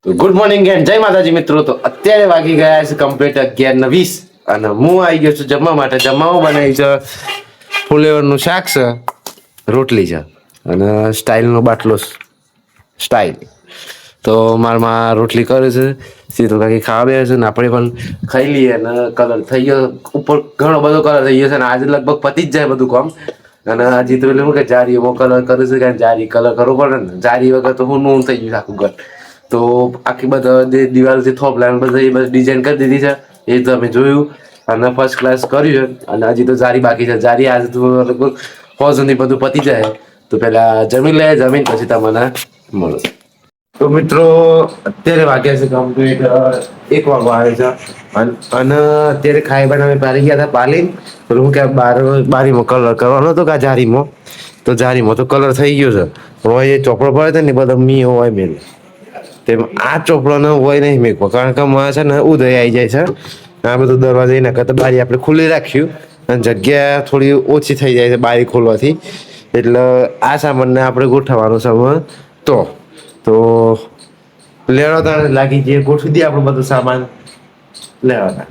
તો good morning and જય માતાજી મિત્રો. તો અત્યારે વાગી ગયા છે કમ્પ્લીટ 11:20 અને હું આવી ગયો છું જમવા માટે. જમવામાં બનાવી છે ફુલેવરનું શાક છે, રોટલી છે અને સ્ટાઇલનો બાટલો સ્ટાઇલ. તો મારમાં રોટલી કરે છે, સીધું કાંઈ ખાવા બે છે ને આપણે પણ ખાઈ લઈએ. અને કલર થઈ ગયો ઉપર, ઘણો બધો કલર થઈ ગયો છે અને આજે લગભગ પતી જ જાય બધું કામ. અને હજી તો એટલે કે જારીઓમાં કલર કરે છે, કારણ જારી કલર કરવો પડે ને, જારી વગર તો હું થઈ ગયું આખું ઘર. તો આખી બધા જે દિવાલથી થોપલા બધા એ બધી ડિઝાઇન કરી દીધી છે, એ તો અમે જોયું અને ફર્સ્ટ ક્લાસ કર્યું છે. અને હજી તો જારી બાકી છે. જારી આજે તો લગભગ હોજ સુધી બધું પતી જાય. તો પેલા જમીન લે, જમીન પછી તમને મળો. તો મિત્રો અત્યારે વાગ્યા છે કમ્પ્લીટ 1 વાગવા આવે છે અને અત્યારે ખાઈ બનાવી પારી ગયા હતા પાલીન. હું કે બારીમાં કલર કરવાનો હતો કે જારીમાં, તો જારીમાં તો કલર થઈ ગયો છે. હવે એ ચોપડો પડે છે ને બધા મી હોય મેં તેમ આ ચોપડાનો હોય નહીં મેં, કારણ કે માં છે ને ઉદય આવી જાય છે. આ બધું દરવાજા એના કરતા બારી આપણે ખુલ્લી રાખ્યું અને જગ્યા થોડી ઓછી થઈ જાય છે બારી ખોલવાથી. એટલે આ સામાનને આપણે ગોઠવવાનો સમય તો લેવા લાગી જઈએ, ગોઠવી દઈએ આપણું બધું સામાન લેવાના.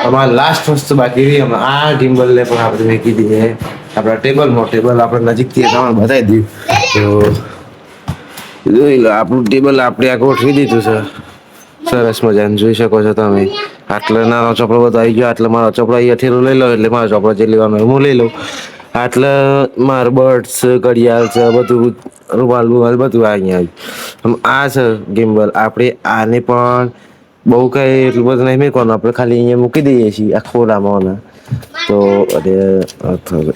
અમારે લાસ્ટ વસ્તુ બાકી રહી, અમે આ ગિમ્બલ ને પણ આપણે મેકી દઈએ આપણા ટેબલમાં. ટેબલ આપણે નજીકથી તમને બતાવી દઉં તો જોઈ લો, આપણું ટેબલ આપણે આ ગોઠવી દીધું છે સરસ મજાનું, જોઈ શકો છો તમે. આટલો નાનો ચોપડો બધો આવી ગયો. આટલે મારો ચોપડો અહીંયા થેલું લઈ લો એટલે મારો ચોપડો જે લેવાનો હું લઈ લઉં. આટલે માર બર્ડ્સ, ઘડિયાળ છે, બધું રૂમાલ બુમાલ બધું અહીંયા આવ્યું. આ છે ગિમ્બલ. આપણે આને પણ બહુ કઈ એટલું બધું નહીં મેકવાનું, આપણે ખાલી અહીંયા મૂકી દઈએ છીએ આ ખોરામાં. તો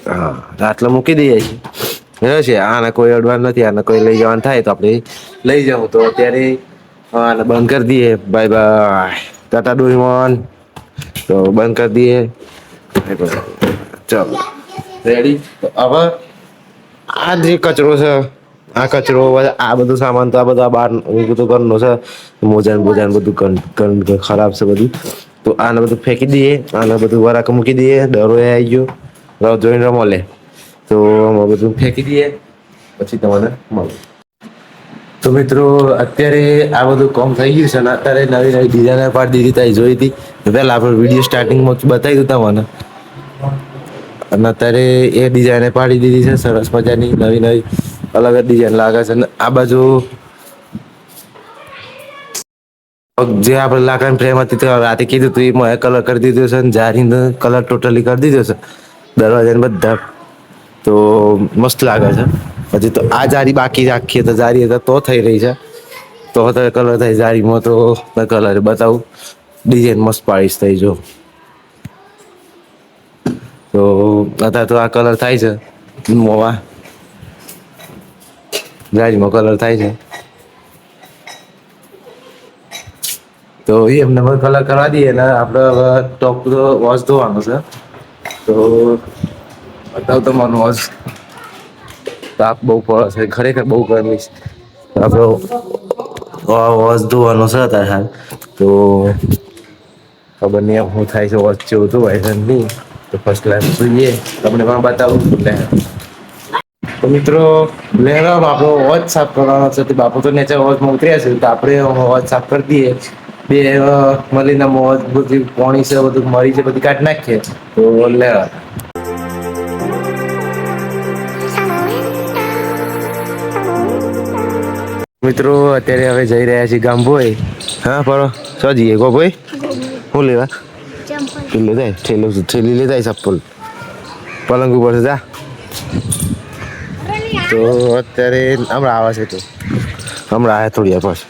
હા, આટલે મૂકી દઈએ છીએ છે. આને કોઈ અડવાનું નથી, આને કોઈ લઈ જવાનું થાય તો આપણે લઈ જાઉં. તો અત્યારે આને બંધ કરી દઈએ. Bye bye, Tata Doraemon. તો બંધ કરી દઈએ. ચાલો રેડી. તો હવે આ જે કચરો છે, આ કચરો, આ બધું સામાન તો આ બધા બહાર બધું ઘરનું છે, મોજાન બોજાન બધું ખરાબ છે બધું. તો આને બધું ફેંકી દઈએ, આને બધું વરાક મૂકી દઈએ. દરો આવી ગયો, જોઈને રમો લે. તો બધું ફેંકી દઈએ પછી તમને મળે. તો મિત્રો અત્યારે આ બધું કામ થઈ ગયું છે અને અત્યારે નવી નવી ડિઝાઇન પાડી દીધી હતી, જોઈ હતી પહેલાં આપણે વિડીયો સ્ટાર્ટિંગમાં બતાવી દીધા મને. અને અત્યારે એ ડિઝાઇન પાડી દીધી છે સરસ મજાની, નવી નવી અલગ જ ડિઝાઇન લાગે છે. અને આ બાજુ જે આપણે લાકડાની ફ્રેમ હતી રાતે કીધું હતું એમાં કલર કરી દીધો છે અને જારીનો કલર ટોટલી કરી દીધો છે દરવાજાને બધા. તો મસ્ત લાગે છે. હજી તો આ જારી બાકી રાખીએ તો જારી તો થઈ રહી છે, તો અત્યારે કલર થાય જારીમાં. તો કલર બતાવું, ડિઝાઇન મસ્ત પાડીશ થઈ જો. તો અત્યારે તો આ કલર થાય છે મોવા, જારીમાં કલર થાય છે. તો એ એમને કલર કરવા દઈએ ને આપણે હવે ટોપ તો વોશ ધોવાનું છે. તો બતાવ તમારું વોશ. તાપ બહુ પડે છે ખરેખર, બહુ ગરમી છે. આપણો વોશ ધોવાનો છે અત્યારે હાલ. તો ખબર નહીં શું થાય છે, વોશ જેવું ધોવાય છે નહીં. તો ફર્સ્ટ ક્લાસ જોઈએ, તમને પણ બતાવું. તો મિત્રો લેવા આપણો વોચ સાફ કરવાનો છે. બાપુ તો નેચર વોચમાં ઉતર્યા છે, તો આપણે વોચ સાફ કરી દઈએ. બે મળીને મોજ બધી પોણી છે, બધું મરી છે, બધી કાઢી નાખીએ. તો લેવા મિત્રો અત્યારે હવે જઈ રહ્યા છીએ ગામભોઈ. હા પડો શું જઈએ ગોભાઈ શું લેવા પેલું જાય થેલી લે જાય ચપ્પલ પલંગ ઉપર જા. તો અત્યારે હમણાં આવે છે તો હમણાં આવ્યા થોડી વાર પાછું.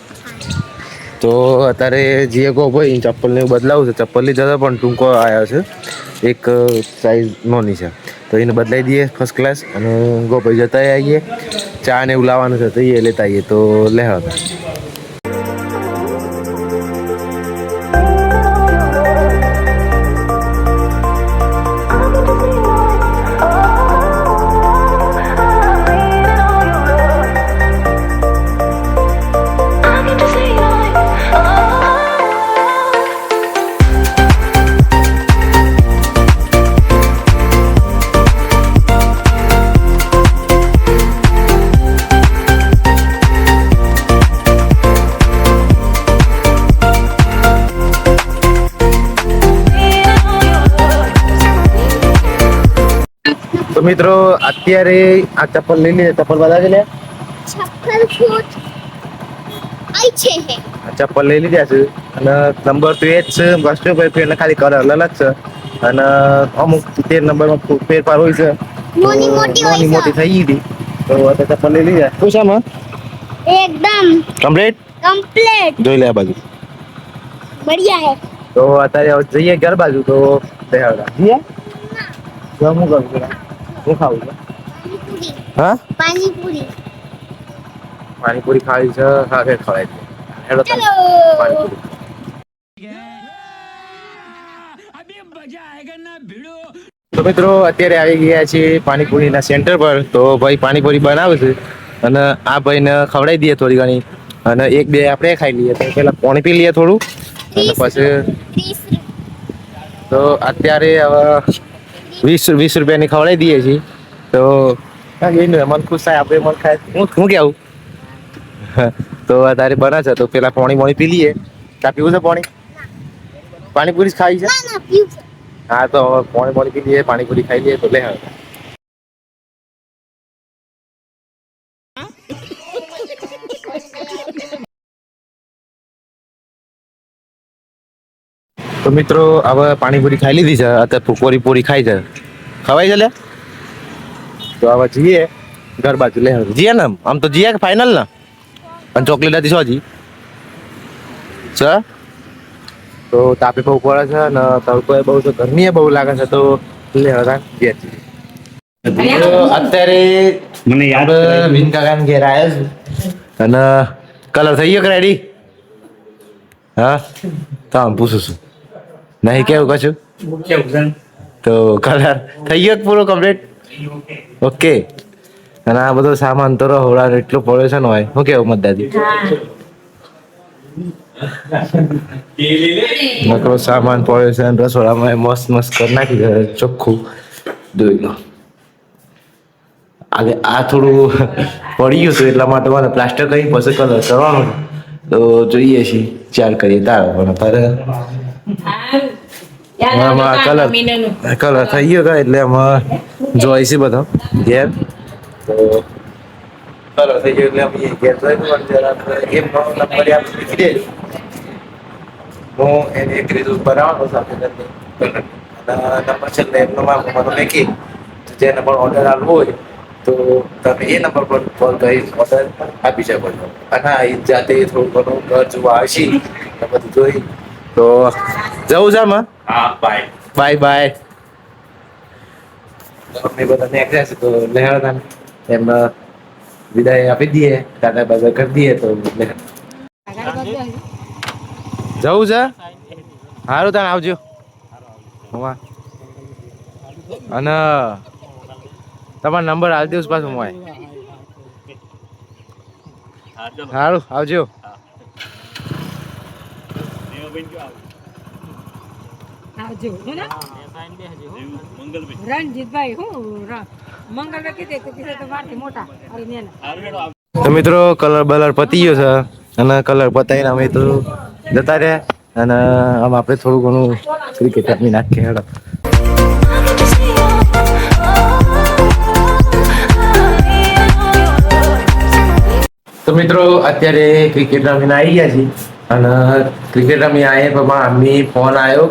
તો અત્યારે જઈએ ગોભાઈ ચપ્પલ ને બદલાવું છે. ચપ્પલની જતા પણ ટૂંકો આવ્યો છે, એક સાઈઝ નોની છે તો એને બદલાઈ દઈએ ફર્સ્ટ ક્લાસ. અને ગોભાઈ જતા આવીએ, ચા ને એવું લાવવાનું છે તો એ લેતા આવીએ. તો લે હતા તો મિત્રો અત્યારે આ ચપ્પલ લઈ લે. ચપ્પલ બધા લે ચપ્પલ લઈ લીધા છે અને નંબર તો એ જ છે. વસ્તુ એટલે ખાલી કલર અલગ છે અને અમુક 13 નંબરમાં ફેરફાર હોય છે. નાની મોટી થઈ ગઈ હતી તો અત્યારે ચપ્પલ લઈ લીધા. શું છે માં एकदम કમ્પ્લીટ જોઈ લે આ બાજુ बढ़िया है. તો અત્યારે જઈએ ઘર બાજુ. તો બેહાડા જઈએ હું કરું હું ખાવું છે. હા पानीपुरी. પાણીપુરી ખાવી છે. હા ફેર ખવાય છે. હેડો चलो. પાણીપુરી. તો મિત્રો અત્યારે આવી ગયા છીએ પાણીપુરીના સેન્ટર પર. તો ભાઈ પાણીપુરી બનાવે છે અને આ ભાઈને ખવડાવી દઈએ થોડી ઘણી અને એક બે આપણે ખાઈ લઈએ. તો પેલા પાણી પી લઈએ થોડું અને પછી તો અત્યારે હવે 20 રૂપિયાની ખવડાવી દઈએ છીએ. તો મન ખુશ થાય, આપણે મન ખાય. હું કેવું તો અત્યારે બને છે તો પેલા પાણી પી લઈએ. ચા પીવું છે પાણી? પાણીપુરી જ ખાવી છે? ना ना पीऊ. હા તો પાણી પી લઈએ, પાણીપુરી ખાઈ લઈએ. તો લે હવે તો મિત્રો હવે પાણીપુરી ખાઈ લીધી છે. અત્યારે પૂરી ખાઈ છે. ખવાય છે લે. તો હવે જઈએ ઘર બાજુ. લે જઈએ ને આમ તો જઈએ ફાઇનલ ને. અને ચોકલેટ હતી શું હજી છે? તો તાપી બહુ પડે છે ને તડકો એ બહુ છે, ગરમી એ બહુ લાગે છે. તો લે હવે ઘેર જઈએ. અત્યારે મને યાદ વિન કાકાને ઘેર આવ્યો છું અને કલર થઈ ગયો રેડી? હા તો આમ પૂછું છું નહીં કેવું કશું. તો કલર થઈ ગયો પૂરો કમ્પ્લીટ? ઓકે. અને આ બધો સામાન તો રહોડા એટલો પડ્યો છે ને હોય. શું કેવું મતદાદી? નકરો સામાન પડ્યો છે અને રસોડામાં મસ્ત કરી નાખી છે ચોખ્ખું. જોઈ લો આજે આ થોડું પડી ગયું છે એટલા માટે મને પ્લાસ્ટર કરી પછી કલર કરવાનો. તો જોઈએ છીએ ચાલ કરીએ તારો પણ કલર થઈ ગયો એટલે એમાં જોઈ છે બધો ઘેર. તો કલર થઈ ગયો એટલે અમે ઘેર જોઈ એમ નંબર લીખી દે. હું એને એક રીત બનાવવાનો સાથે નંબર છે એમનો મને મેકી જેને પણ ઓર્ડર આપવો હોય તો તમે એ નંબર પર કોલ કરી ઓર્ડર આપી શકો છો. અને હા એ જાતે થોડું ઘણું ઘર જોવા આવશે બધું જોઈ. તો જવું છે આમાં? હા બાય બાય. અમે બધા નીકળ્યા છે તો લેવા એમને વિદાય આપી દઈએ, ટાટા બાય કરી દઈએ. તો જવું છે? સારું તાને આવજો. અને તમારો નંબર હાલ દઉં પાછું મોય. સારું આવજો. તો મિત્રો કલર બલર પતી ગયો છે અને કલર પતાવીને અમે તો જતા રહ્યા. અને આમ આપણે થોડું ઘણું ક્રિકેટ રમી નાખીએ. હેડો તો મિત્રો અત્યારે ક્રિકેટ રમીને આવી ગયા છીએ અને ક્રિકેટ રમી આવ્યા પણ મમ્મી ફોન આવ્યો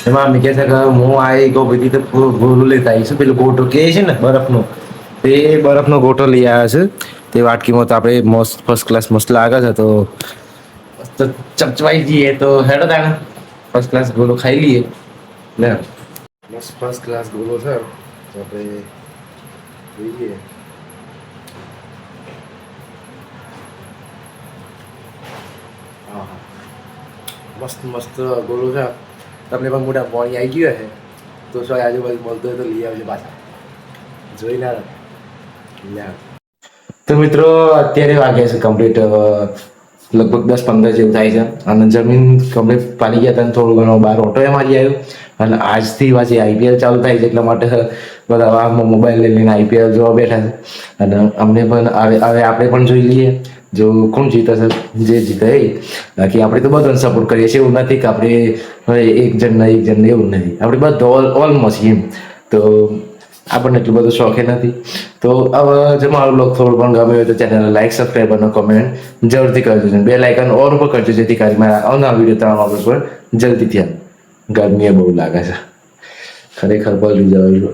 એમાં મમ્મી કહે છે કે હું આવી ગયો બધી તો ગોળું લેતા આવીશું પેલું ગોટો કહે છે ને બરફનો તે બરફનો ગોટો લઈ આવ્યા છે તે વાટકીમાં તો આપણે મસ્ત ફર્સ્ટ ક્લાસ મસ્ત લાગે છે તો ચપચવાઈ જઈએ તો હેડો તાણે ફર્સ્ટ ક્લાસ ગોળો ખાઈ લઈએ લે મસ્ત ફર્સ્ટ ક્લાસ ગોળો છે તો આપણે જોઈએ મસ્ત મસ્ત ગોળો છે તમને પણ મોટા પાણી આવી ગયું છે તો શું આજુબાજુ મળતો હોય તો લઈ આવજો પાછા જોઈ ના તો મિત્રો અત્યારે વાગ્યા છે કમ્પ્લીટ લગભગ 10-15 જેવું થાય છે અને જમીન કમ્પ્લીટ પાણી ગયા હતા થોડું ઘણો બહાર ઓટો મારી આવ્યો અને આજથી પાછી આઈપીએલ ચાલુ થાય છે એટલા માટે બધા મોબાઈલ લઈને આઈપીએલ જોવા બેઠા છે અને અમને પણ હવે આપણે પણ જોઈ લઈએ જો કોણ જીતે છે જે જીતે એ બાકી આપણે તો બધાને સપોર્ટ કરીએ છીએ એવું નથી કે આપણે એક જણને એવું નથી આપણે બધા ઓલમોસ્ટ એમ તો આપણને એટલું બધું શોખે નથી તો હવે જો મારો બ્લોગ થોડું પણ ગમે હોય તો ચેનલને લાઈક સબસ્ક્રાઈબ અને કોમેન્ટ જરૂરથી કરજો બે લાઇકન ઓર ઉપર કરજો જેથી કરી મારા આવનારા વિડીયો તમારા મોબાઈલ પર જલ્દીથી આવે ગરમી બહુ લાગે છે ખરેખર પલળી જવાય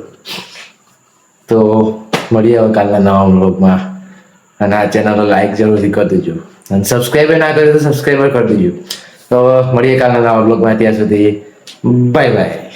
તો મળીએ હવે કાલના નવા બ્લોગમાં અને આ ચેનલને લાઈક જરૂરથી કરી દેજો અને સબસ્ક્રાઈબ ના કર્યું તો સબસ્ક્રાઈબર કરી દેજો તો મળીએ કાલના નવા બ્લોગમાં ત્યાં સુધી બાય બાય